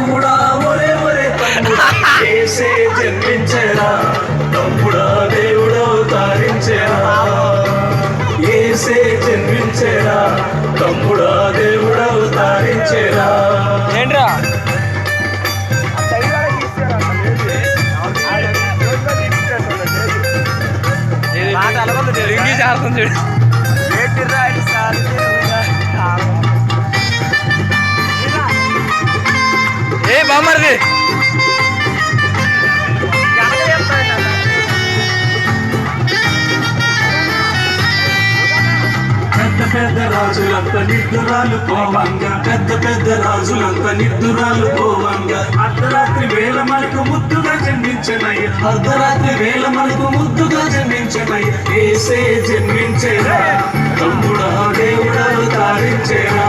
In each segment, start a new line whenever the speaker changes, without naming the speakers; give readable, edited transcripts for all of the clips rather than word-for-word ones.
తమ్ముడా ఒరే ఒరే తమ్ముడా యేసే జన్మించెరా తమ్ముడా దేవుడు అవతరించెరా యేసే జన్మించెరా తమ్ముడా దేవుడు అవతరించెరా
ఏంట్రా ఇంగ్లీష్ ఆడుతుంది చూడు ఏ బామ్మర్ది
పెద్ద రాజులంత నిద్దురాలు పోవంగా పెద్ద రాజులంత నిద్దురాలు పోవంగా అర్ధరాత్రి వేళ మనకు ముద్దుగా జన్మించనయ్య అర్ధరాత్రి వేళ మనకు ముద్దుగా జన్మించనయ్య యేసే జన్మించేరా తమ్ముడా దేవుడు అవతరించెరా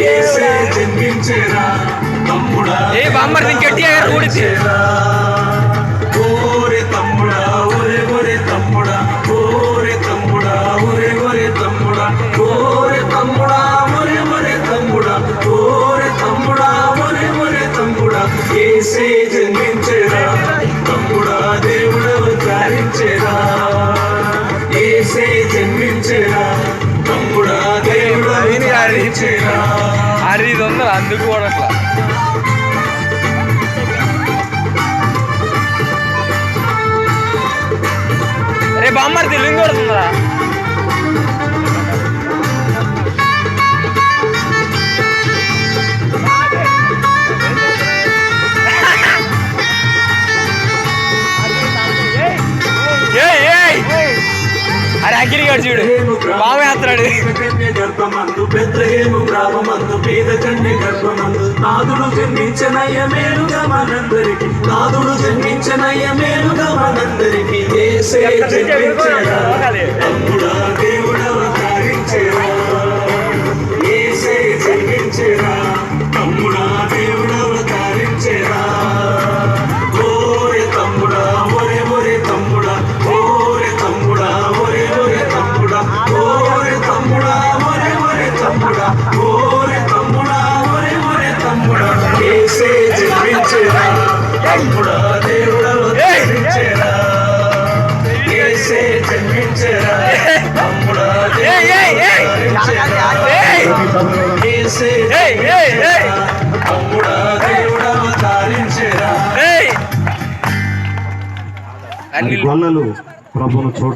యేసే జన్మించేరా తమ్ముడా
ఏ బామ్మర్ది గట్టిగా కూడిచేరా
ఓరే తమ్ముడా ఒరే ఒరే తమ్ముడా ఓరే తమ్ముడా ఒరే ఒరే తమ్ముడా ఓరే తమ్ముడా ఒరే ఒరే తమ్ముడా ఓరే తమ్ముడా ఒరే ఒరే తమ్ముడా యేసే జన్మించెరా తమ్ముడా దేవుడు అవతరించెరా యేసే జన్మించెరా తమ్ముడా దేవుడు అవతరించెరా
అది ఇది ఉంది అందుకు కూడా అట్లా రే బామ్మర్ది లింగ్ కొడుతుందా అరే అగ్గిరిగాడు చూడు బాగా వేస్తున్నాడు
గర్భమందు బెత్లెహేము గ్రామమందు పేద కన్య గర్భమందు నాదుడు జన్మించనయ్య మేలుగా మనందరికి నాదుడు జన్మించనయ్య మేలుగా మనందరికి యేసే జన్మించెరా తమ్ముడా దేవుడు అవతరించెరా యేసే జన్మించెరా తమ్ముడా దేవుడు అవతరించెరా ఓరే తమ్ముడా ఒరే ఒరే తమ్ముడా ఓరే తమ్ముడా ఒరే ఒరే తమ్ముడా ఓరే తమ్ముడా ఒరే ఒరే తమ్ముడా ఓరే తమ్ముడా ఒరే ఒరే తమ్ముడా యేసే జన్మించెరా తమ్ముడా దేవుడు అవతరించెరా యేసే జన్మించెరా తమ్ముడా దేవుడు అవతరించెరా యేసే జన్మించెరా తమ్ముడా దేవుడు అవతరించెరా
గొల్లలు ప్రభును చూడ